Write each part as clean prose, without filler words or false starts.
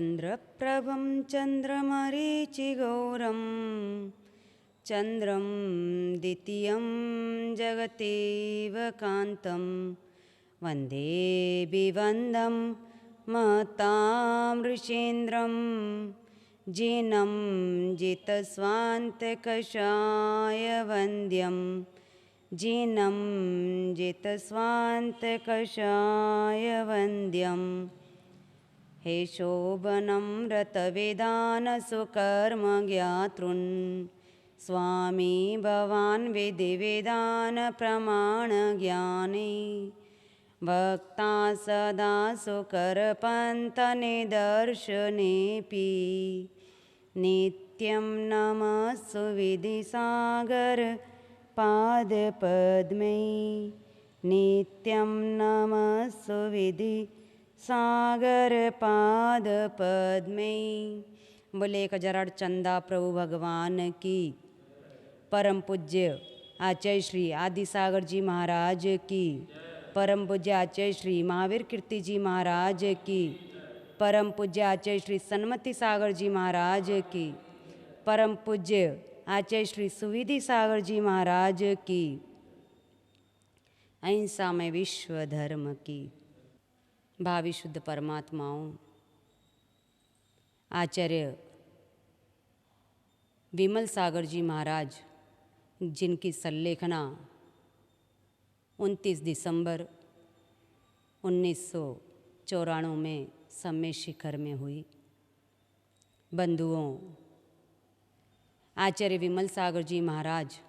चन्द्रप्रभं चन्द्रमरीचिगौरं चन्द्रं द्वितीयं जगतेव कान्तं वन्दे विवन्दं महतामृषेन्द्रं जिनं जितस्वान्तकषायवन्द्यं जिनं जितस्वान्तकषायवन्द्यम् हे शोभनं रतवेदानसुकर्म ज्ञातॄन् स्वामी भवान् विधिवेदानप्रमाणज्ञानी भक्ता सदा सुकरपन्तनिदर्शनेऽपि नित्यं नमस्सु विधिसागर पादपद्मै नित्यं नमस्सु विधि सागर पाद पद्मे। बोले 1008 चंदा प्रभु भगवान की। परम पूज्य आचार्य श्री आदि सागर जी महाराज की। परम पूज्य आचार्य श्री महावीर कीर्ति जी महाराज की। परम पूज्य आचार्य श्री सन्मति सागर जी महाराज की। परम पूज्य आचार्य श्री सुविधि सागर जी महाराज की। अहिंसा में विश्व धर्म की। भावी शुद्ध परमात्माओं, आचार्य विमल सागर जी महाराज जिनकी संलेखना 29 दिसंबर 1994 में सम्मेद शिखर में हुई। बंधुओं, आचार्य विमल सागर जी महाराज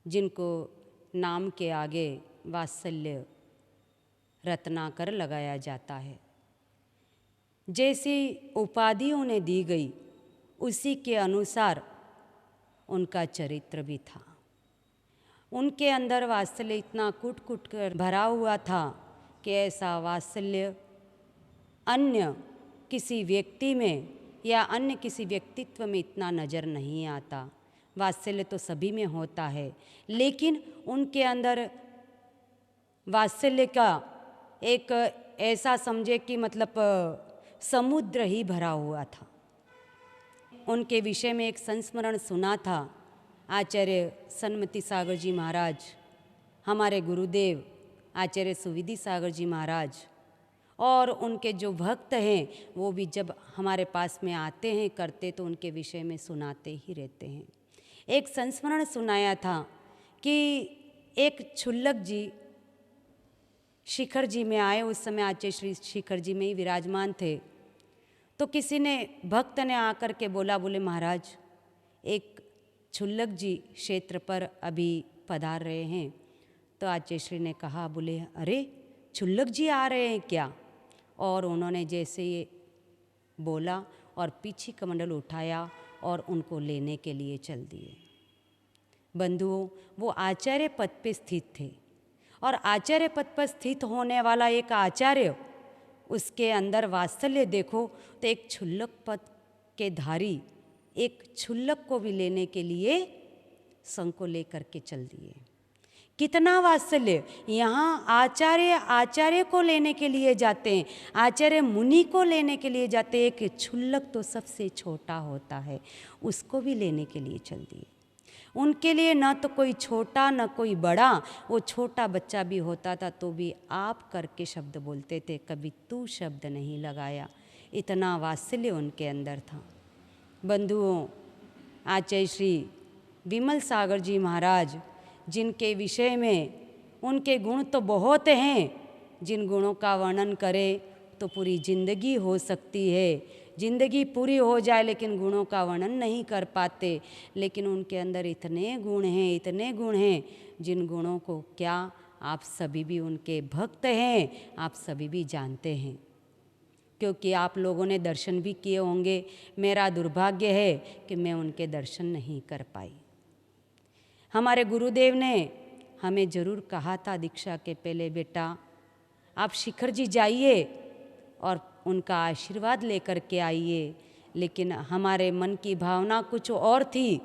जिनको नाम के आगे वात्सल्य रत्नाकर लगाया जाता है, जैसी उपाधि उन्हें दी गई उसी के अनुसार उनका चरित्र भी था। उनके अंदर वात्सल्य इतना कूट कूट कर भरा हुआ था कि ऐसा वात्सल्य अन्य किसी व्यक्ति में या अन्य किसी व्यक्तित्व में इतना नज़र नहीं आता। वात्सल्य तो सभी में होता है, लेकिन उनके अंदर वात्सल्य का एक ऐसा समझे कि मतलब समुद्र ही भरा हुआ था। उनके विषय में एक संस्मरण सुना था। आचार्य सन्मति सागर जी महाराज, हमारे गुरुदेव आचार्य सुविधि सागर जी महाराज और उनके जो भक्त हैं वो भी जब हमारे पास में आते हैं करते तो उनके विषय में सुनाते ही रहते हैं। एक संस्मरण सुनाया था कि एक छुल्लक जी शिखर जी में आए। उस समय आचार्य श्री शिखर जी में ही विराजमान थे। तो किसी ने भक्त ने आकर के बोले महाराज एक छुल्लक जी क्षेत्र पर अभी पधार रहे हैं। तो आचार्य श्री ने कहा, बोले अरे छुल्लक जी आ रहे हैं क्या? और उन्होंने जैसे ये बोला और पीछे कमंडल उठाया और उनको लेने के लिए चल दिए। बंधुओं, वो आचार्य पद पे स्थित थे और आचार्य पद पर स्थित होने वाला एक आचार्य, उसके अंदर वात्सल्य देखो तो एक क्षुल्लक पद के धारी एक क्षुल्लक को भी लेने के लिए संग को लेकर के चल दिए। कितना वात्सल्य! यहाँ आचार्य को लेने के लिए जाते हैं, आचार्य मुनि को लेने के लिए जाते हैं। एक क्षुल्लक तो सबसे छोटा होता है, उसको भी लेने के लिए चल दिए। उनके लिए न तो कोई छोटा न कोई बड़ा, वो छोटा बच्चा भी होता था तो भी आप करके शब्द बोलते थे, कभी तू शब्द नहीं लगाया। इतना वात्सल्य उनके अंदर था। बंधुओं, आचार्य श्री विमल सागर जी महाराज जिनके विषय में उनके गुण तो बहुत हैं, जिन गुणों का वर्णन करें तो पूरी जिंदगी हो सकती है, जिंदगी पूरी हो जाए, लेकिन गुणों का वर्णन नहीं कर पाते। लेकिन उनके अंदर इतने गुण हैं जिन गुणों को क्या आप सभी भी उनके भक्त हैं, आप सभी भी जानते हैं, क्योंकि आप लोगों ने दर्शन भी किए होंगे। मेरा दुर्भाग्य है कि मैं उनके दर्शन नहीं कर पाई। हमारे गुरुदेव ने हमें ज़रूर कहा था दीक्षा के पहले, बेटा आप शिखर जी जाइए और उनका आशीर्वाद लेकर के आइए। लेकिन हमारे मन की भावना कुछ और थी,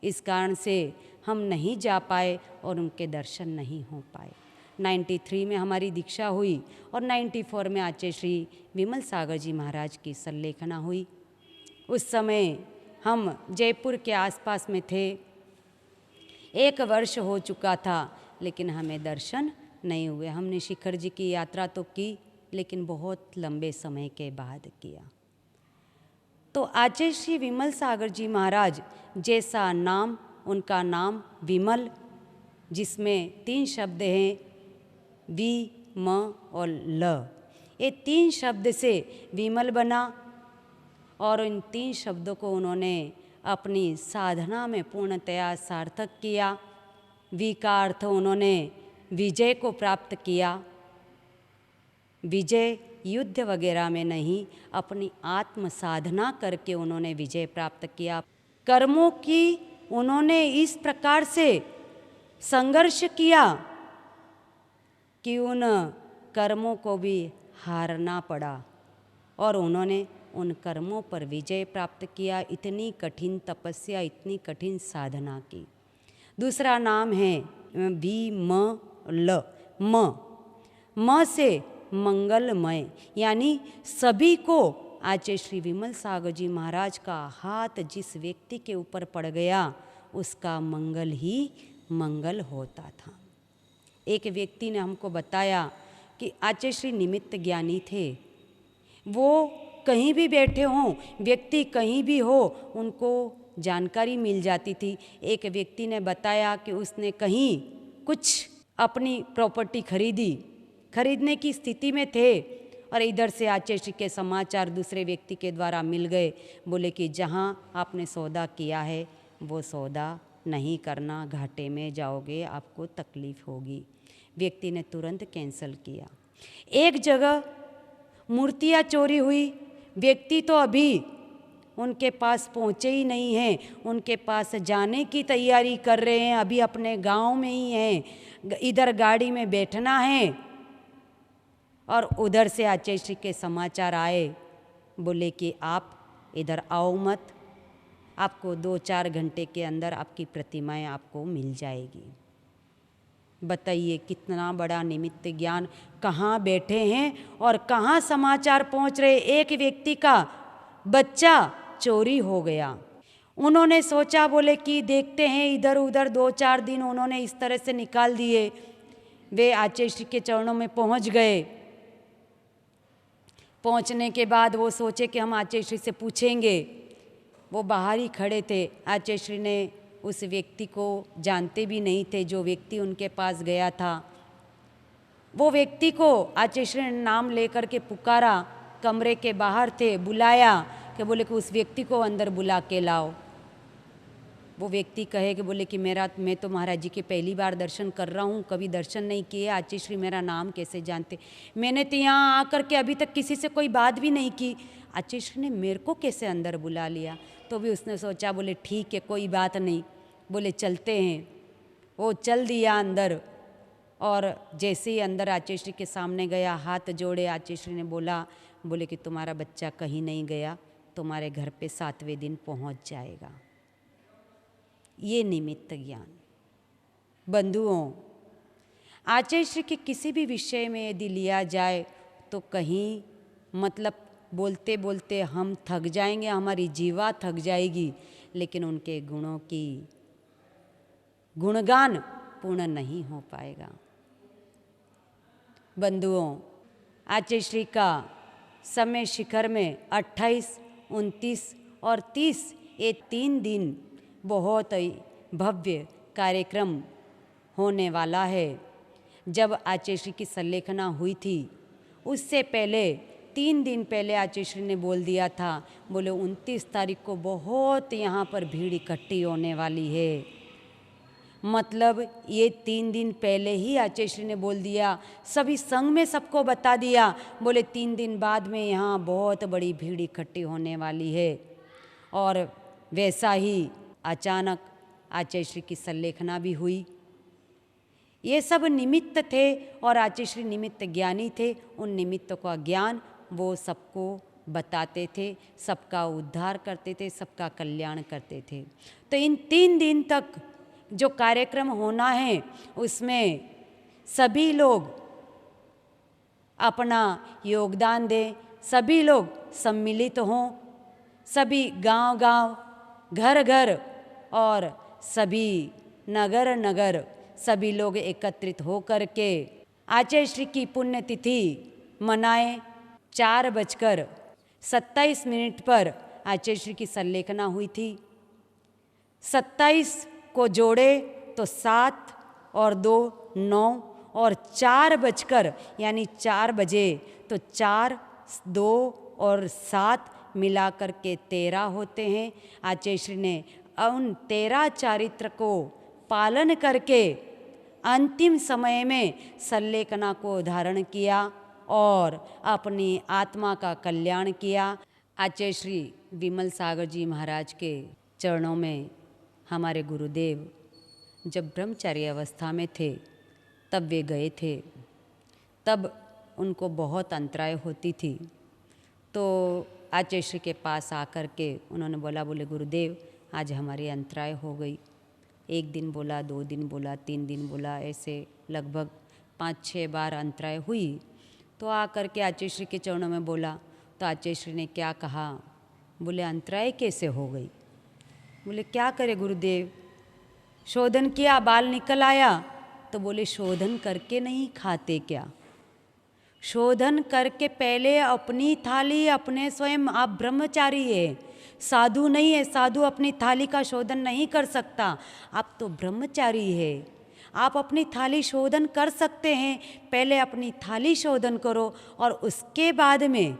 इस कारण से हम नहीं जा पाए और उनके दर्शन नहीं हो पाए। 93 में हमारी दीक्षा हुई और 94 में आचार्य श्री विमल सागर जी महाराज की संलेखना हुई। उस समय हम जयपुर के आसपास में थे। 1 वर्ष हो चुका था लेकिन हमें दर्शन नहीं हुए। हमने शिखर जी की यात्रा तो की लेकिन बहुत लंबे समय के बाद किया। तो आचार्य श्री विमल सागर जी महाराज जैसा नाम, उनका नाम विमल, जिसमें 3 शब्द हैं वि, म और ल। ये 3 शब्द से विमल बना और इन 3 शब्दों को उन्होंने अपनी साधना में पूर्णतया सार्थक किया। वि का अर्थ उन्होंने विजय को प्राप्त किया। विजय युद्ध वगैरह में नहीं, अपनी आत्म साधना करके उन्होंने विजय प्राप्त किया। कर्मों की उन्होंने इस प्रकार से संघर्ष किया कि उन कर्मों को भी हारना पड़ा और उन्होंने उन कर्मों पर विजय प्राप्त किया। इतनी कठिन तपस्या, इतनी कठिन साधना की। दूसरा नाम है वि म ल। म से मंगलमय, यानी सभी को आचार्य श्री विमल सागर जी महाराज का हाथ जिस व्यक्ति के ऊपर पड़ गया उसका मंगल ही मंगल होता था। एक व्यक्ति ने हमको बताया कि आचार्य श्री निमित्त ज्ञानी थे। वो कहीं भी बैठे हों, व्यक्ति कहीं भी हो, उनको जानकारी मिल जाती थी। एक व्यक्ति ने बताया कि उसने कहीं कुछ अपनी प्रॉपर्टी खरीदने की स्थिति में थे और इधर से आचार्य श्री के समाचार दूसरे व्यक्ति के द्वारा मिल गए। बोले कि जहाँ आपने सौदा किया है वो सौदा नहीं करना, घाटे में जाओगे, आपको तकलीफ होगी। व्यक्ति ने तुरंत कैंसिल किया। एक जगह मूर्तियाँ चोरी हुई। व्यक्ति तो अभी उनके पास पहुँचे ही नहीं हैं, उनके पास जाने की तैयारी कर रहे हैं, अभी अपने गांव में ही हैं, इधर गाड़ी में बैठना है। और उधर से आचार्य श्री के समाचार आए, बोले कि आप इधर आओ मत, आपको 2-4 घंटे के अंदर आपकी प्रतिमाएं आपको मिल जाएगी। बताइए कितना बड़ा निमित्त ज्ञान, कहाँ बैठे हैं और कहाँ समाचार पहुँच रहे। एक व्यक्ति का बच्चा चोरी हो गया। उन्होंने सोचा, बोले कि देखते हैं, इधर उधर 2-4 दिन उन्होंने इस तरह से निकाल दिए। वे आचार्य श्री के चरणों में पहुँच गए। पहुँचने के बाद वो सोचे कि हम आचार्य श्री से पूछेंगे। वो बाहर ही खड़े थे। आचार्य श्री ने उस व्यक्ति को जानते भी नहीं थे, जो व्यक्ति उनके पास गया था। वो व्यक्ति को आचार्य श्री ने नाम लेकर के पुकारा, कमरे के बाहर थे, बुलाया कि बोले कि उस व्यक्ति को अंदर बुला के लाओ। वो व्यक्ति कहे कि बोले कि मैं तो महाराज जी के पहली बार दर्शन कर रहा हूँ, कभी दर्शन नहीं किए, आचार्य श्री मेरा नाम कैसे जानते, मैंने तो यहाँ आकर के अभी तक किसी से कोई बात भी नहीं की, आचार्य श्री ने मेरे को कैसे अंदर बुला लिया। तो भी उसने सोचा, बोले ठीक है कोई बात नहीं, बोले चलते हैं। वो चल दिया अंदर और जैसे ही अंदर आचार्य श्री के सामने गया, हाथ जोड़े, आचार्य श्री ने बोले कि तुम्हारा बच्चा कहीं नहीं गया, तुम्हारे घर पे 7वें दिन पहुंच जाएगा। ये निमित्त ज्ञान। बंधुओं, आचार्य श्री के किसी भी विषय में यदि लिया जाए तो कहीं मतलब बोलते बोलते हम थक जाएंगे, हमारी जीवा थक जाएगी, लेकिन उनके गुणों की गुणगान पूर्ण नहीं हो पाएगा। बंधुओं, आचार्य श्री का समय शिखर में 28, 29 और 30 ये 3 दिन बहुत ही भव्य कार्यक्रम होने वाला है। जब आचार्य श्री की संलेखना हुई थी उससे पहले 3 दिन पहले आचार्य श्री ने बोल दिया था, बोले 29 तारीख को बहुत यहाँ पर भीड़ इकट्ठी होने वाली है। मतलब ये 3 दिन पहले ही आचार्य श्री ने बोल दिया, सभी संघ में सबको बता दिया, बोले 3 दिन बाद में यहाँ बहुत बड़ी भीड़ इकट्ठी होने वाली है। और वैसा ही अचानक आचार्य श्री की संलेखना भी हुई। ये सब निमित्त थे और आचार्य श्री निमित्त ज्ञानी थे। उन निमित्तों का ज्ञान वो सबको बताते थे, सबका उद्धार करते थे, सबका कल्याण करते थे। तो इन 3 दिन तक जो कार्यक्रम होना है उसमें सभी लोग अपना योगदान दें, सभी लोग सम्मिलित हों, सभी गांव-गांव, घर-घर और सभी नगर-नगर सभी लोग एकत्रित हो कर के आचार्य श्री की पुण्यतिथि मनाएं। 4:27 पर आचार्य श्री की संलेखना हुई थी। 27 को जोड़े तो 7 और 2 9 और 4 बजकर यानी 4 बजे तो 4, 2 और 7 मिला कर के 13 होते हैं। आचार्य श्री ने उन 13 चारित्र को पालन करके अंतिम समय में संलेखना को धारण किया और अपनी आत्मा का कल्याण किया। आचार्य श्री विमल सागर जी महाराज के चरणों में हमारे गुरुदेव जब ब्रह्मचारी अवस्था में थे तब वे गए थे। तब उनको बहुत अंतराय होती थी, तो आचार्य श्री के पास आकर के उन्होंने बोले गुरुदेव आज हमारी अंतराय हो गई। 1 दिन बोला, 2 दिन बोला, 3 दिन बोला, ऐसे लगभग 5-6 बार अंतराय हुई। तो आकर के आचार्य श्री के चरणों में बोला, तो आचार्य श्री ने क्या कहा, बोले अंतराय कैसे हो गई? बोले क्या करे गुरुदेव, शोधन किया, बाल निकल आया। तो बोले शोधन करके नहीं खाते क्या? शोधन करके पहले अपनी थाली अपने स्वयं, आप ब्रह्मचारी है, साधु नहीं है। साधु अपनी थाली का शोधन नहीं कर सकता, आप तो ब्रह्मचारी है, आप अपनी थाली शोधन कर सकते हैं। पहले अपनी थाली शोधन करो और उसके बाद में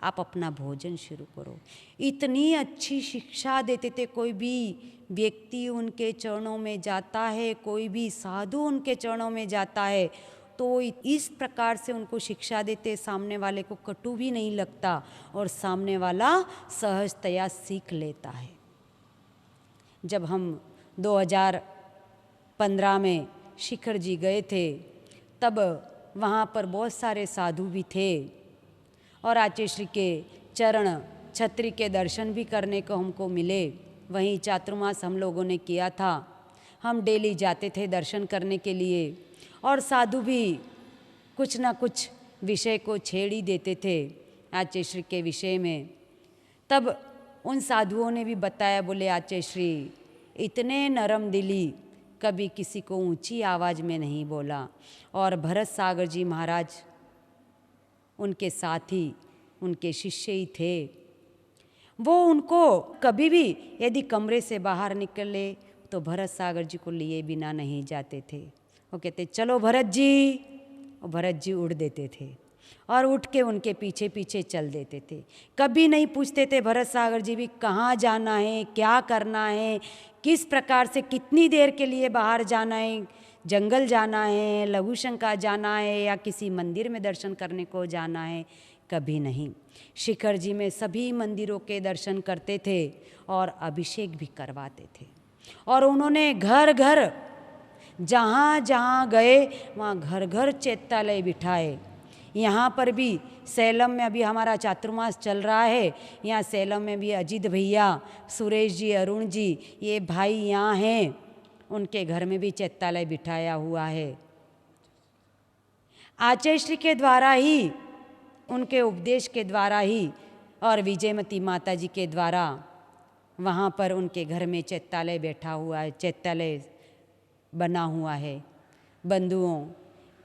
आप अपना भोजन शुरू करो। इतनी अच्छी शिक्षा देते थे। कोई भी व्यक्ति उनके चरणों में जाता है, कोई भी साधु उनके चरणों में जाता है तो इस प्रकार से उनको शिक्षा देते, सामने वाले को कटु भी नहीं लगता और सामने वाला सहजतया सीख लेता है। जब हम 2015 में शिखर जी गए थे तब वहाँ पर बहुत सारे साधु भी थे और आचार्य श्री के चरण छत्री के दर्शन भी करने को हमको मिले। वहीं चातुर्मास हम लोगों ने किया था। हम डेली जाते थे दर्शन करने के लिए और साधु भी कुछ ना कुछ विषय को छेड़ ही देते थे आचार्य श्री के विषय में। तब उन साधुओं ने भी बताया, बोले आचार्य श्री इतने नरम दिली, कभी किसी को ऊंची आवाज़ में नहीं बोला। और भरत सागर जी महाराज उनके साथी, उनके शिष्य ही थे। वो उनको कभी भी यदि कमरे से बाहर निकले तो भरत सागर जी को लिए बिना नहीं जाते थे। वो कहते चलो भरत जी, और भरत जी उड़ देते थे और उठ के उनके पीछे पीछे चल देते थे। कभी नहीं पूछते थे भरत सागर जी भी कहाँ जाना है, क्या करना है, किस प्रकार से कितनी देर के लिए बाहर जाना है, जंगल जाना है, लघु शंका जाना है या किसी मंदिर में दर्शन करने को जाना है, कभी नहीं। शिखर जी में सभी मंदिरों के दर्शन करते थे और अभिषेक भी करवाते थे। और उन्होंने घर घर जहाँ जहाँ गए वहाँ घर घर चैत्यालय बिठाए। यहाँ पर भी सैलम में अभी हमारा चातुर्मास चल रहा है, यहाँ सैलम में भी अजीत भैया, सुरेश जी, अरुण जी, ये भाई यहाँ हैं, उनके घर में भी चैत्यालय बिठाया हुआ है। आचार्य श्री के द्वारा ही, उनके उपदेश के द्वारा ही और विजयमती माता जी के द्वारा वहाँ पर उनके घर में चैत्यालय बैठा हुआ है, चैत्यालय बना हुआ है। बंधुओं,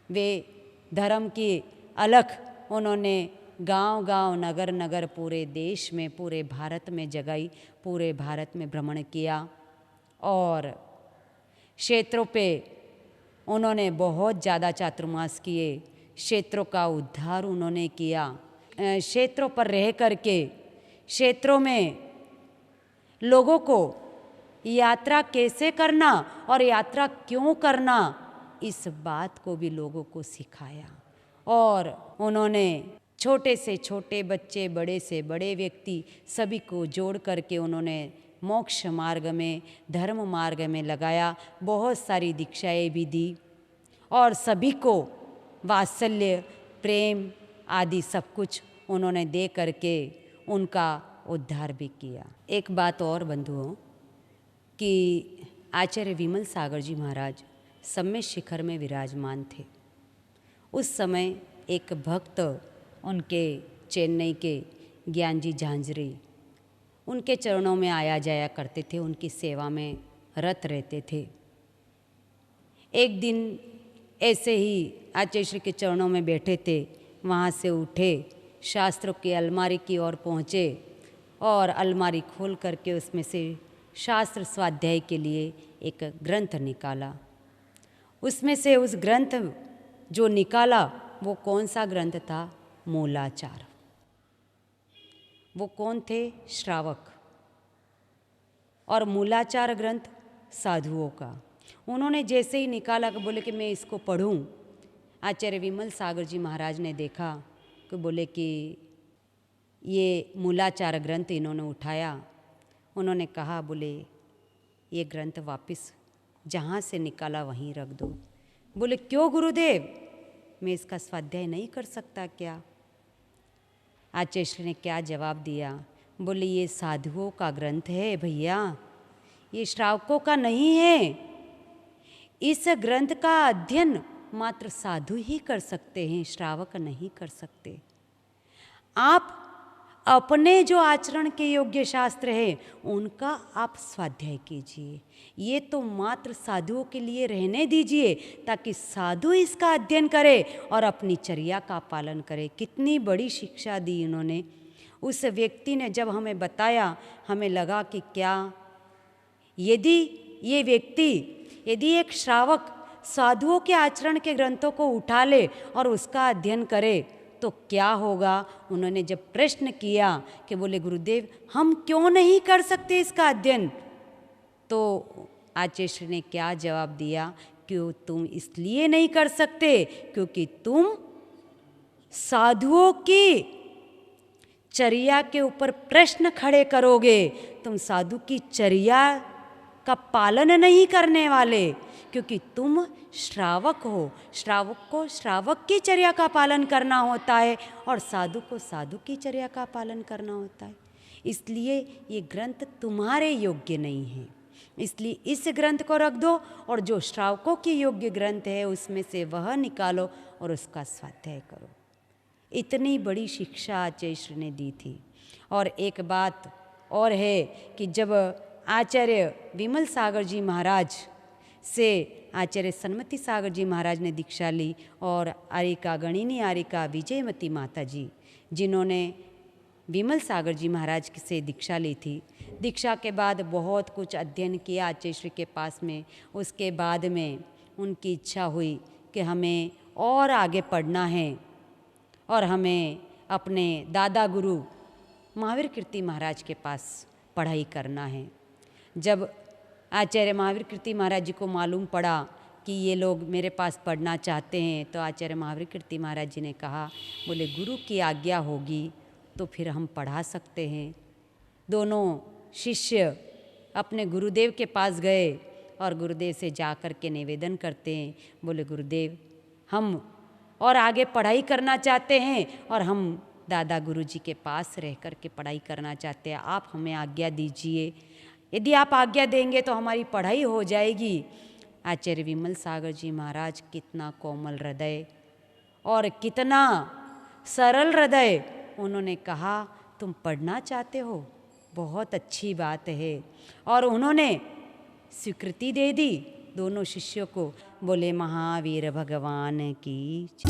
वे धर्म की अलख उन्होंने गांव गांव, नगर नगर, पूरे देश में, पूरे भारत में जगाई, पूरे भारत में भ्रमण किया और क्षेत्रों पे उन्होंने बहुत ज़्यादा चातुर्मास किए। क्षेत्रों का उद्धार उन्होंने किया। क्षेत्रों पर रह करके क्षेत्रों में लोगों को यात्रा कैसे करना और यात्रा क्यों करना, इस बात को भी लोगों को सिखाया। और उन्होंने छोटे से छोटे बच्चे, बड़े से बड़े व्यक्ति, सभी को जोड़ करके उन्होंने मोक्ष मार्ग में, धर्म मार्ग में लगाया। बहुत सारी दीक्षाएं भी दी और सभी को वात्सल्य, प्रेम आदि सब कुछ उन्होंने दे करके उनका उद्धार भी किया। एक बात और बंधुओं कि आचार्य विमल सागर जी महाराज सब में शिखर में विराजमान थे। उस समय एक भक्त उनके चेन्नई के ज्ञानजी झांझरी उनके चरणों में आया जाया करते थे, उनकी सेवा में रत रहते थे। एक दिन ऐसे ही आचार्य श्री के चरणों में बैठे थे, वहाँ से उठे, शास्त्रों की अलमारी की ओर पहुँचे और अलमारी खोल करके उसमें से शास्त्र स्वाध्याय के लिए एक ग्रंथ निकाला। उसमें से उस ग्रंथ जो निकाला वो कौन सा ग्रंथ था? मूलाचार। वो कौन थे? श्रावक। और मूलाचार ग्रंथ साधुओं का। उन्होंने जैसे ही निकाला कि बोले कि मैं इसको पढ़ूं, आचार्य विमल सागर जी महाराज ने देखा कि बोले कि ये मूलाचार ग्रंथ इन्होंने उठाया। उन्होंने कहा बोले ये ग्रंथ वापस जहाँ से निकाला वहीं रख दो। बोले क्यों गुरुदेव, मैं इसका स्वाध्याय नहीं कर सकता क्या? आचार्य श्री ने क्या जवाब दिया? बोले ये साधुओं का ग्रंथ है भैया, ये श्रावकों का नहीं है। इस ग्रंथ का अध्ययन मात्र साधु ही कर सकते हैं, श्रावक नहीं कर सकते। आप अपने जो आचरण के योग्य शास्त्र है उनका आप स्वाध्याय कीजिए, ये तो मात्र साधुओं के लिए रहने दीजिए ताकि साधु इसका अध्ययन करे और अपनी चर्या का पालन करे। कितनी बड़ी शिक्षा दी इन्होंने। उस व्यक्ति ने जब हमें बताया, हमें लगा कि क्या यदि ये व्यक्ति, यदि एक श्रावक साधुओं के आचरण के ग्रंथों को उठा ले और उसका अध्ययन करे तो क्या होगा। उन्होंने जब प्रश्न किया कि बोले गुरुदेव हम क्यों नहीं कर सकते इसका अध्ययन, तो आचार्य श्री ने क्या जवाब दिया? क्यों तुम इसलिए नहीं कर सकते क्योंकि तुम साधुओं की चर्या के ऊपर प्रश्न खड़े करोगे, तुम साधु की चर्या का पालन नहीं करने वाले, क्योंकि तुम श्रावक हो। श्रावक को श्रावक की चर्या का पालन करना होता है और साधु को साधु की चर्या का पालन करना होता है। इसलिए ये ग्रंथ तुम्हारे योग्य नहीं है, इसलिए इस ग्रंथ को रख दो और जो श्रावकों के योग्य ग्रंथ है उसमें से वह निकालो और उसका स्वाध्याय करो। इतनी बड़ी शिक्षा आचार्य श्री ने दी थी। और एक बात और है कि जब आचार्य विमल सागर जी महाराज से आचार्य सन्मति सागर जी महाराज ने दीक्षा ली और आरिका गणिनी आरिका विजयमती माता जी जिन्होंने विमल सागर जी महाराज से दीक्षा ली थी, दीक्षा के बाद बहुत कुछ अध्ययन किया आचार्य श्री के पास में। उसके बाद में उनकी इच्छा हुई कि हमें और आगे पढ़ना है और हमें अपने दादा गुरु महावीर कीर्ति महाराज के पास पढ़ाई करना है। जब आचार्य महावीर कीर्ति महाराज जी को मालूम पड़ा कि ये लोग मेरे पास पढ़ना चाहते हैं, तो आचार्य महावीर कीर्ति महाराज जी ने कहा बोले गुरु की आज्ञा होगी तो फिर हम पढ़ा सकते हैं। दोनों शिष्य अपने गुरुदेव के पास गए और गुरुदेव से जा कर के निवेदन करते हैं, बोले गुरुदेव हम और आगे पढ़ाई करना चाहते हैं और हम दादा गुरु जी के पास रह कर के पढ़ाई करना चाहते हैं, आप हमें आज्ञा दीजिए। यदि आप आज्ञा देंगे तो हमारी पढ़ाई हो जाएगी। आचार्य विमल सागर जी महाराज कितना कोमल हृदय और कितना सरल हृदय, उन्होंने कहा तुम पढ़ना चाहते हो, बहुत अच्छी बात है। और उन्होंने स्वीकृति दे दी दोनों शिष्यों को। बोले महावीर भगवान की जय।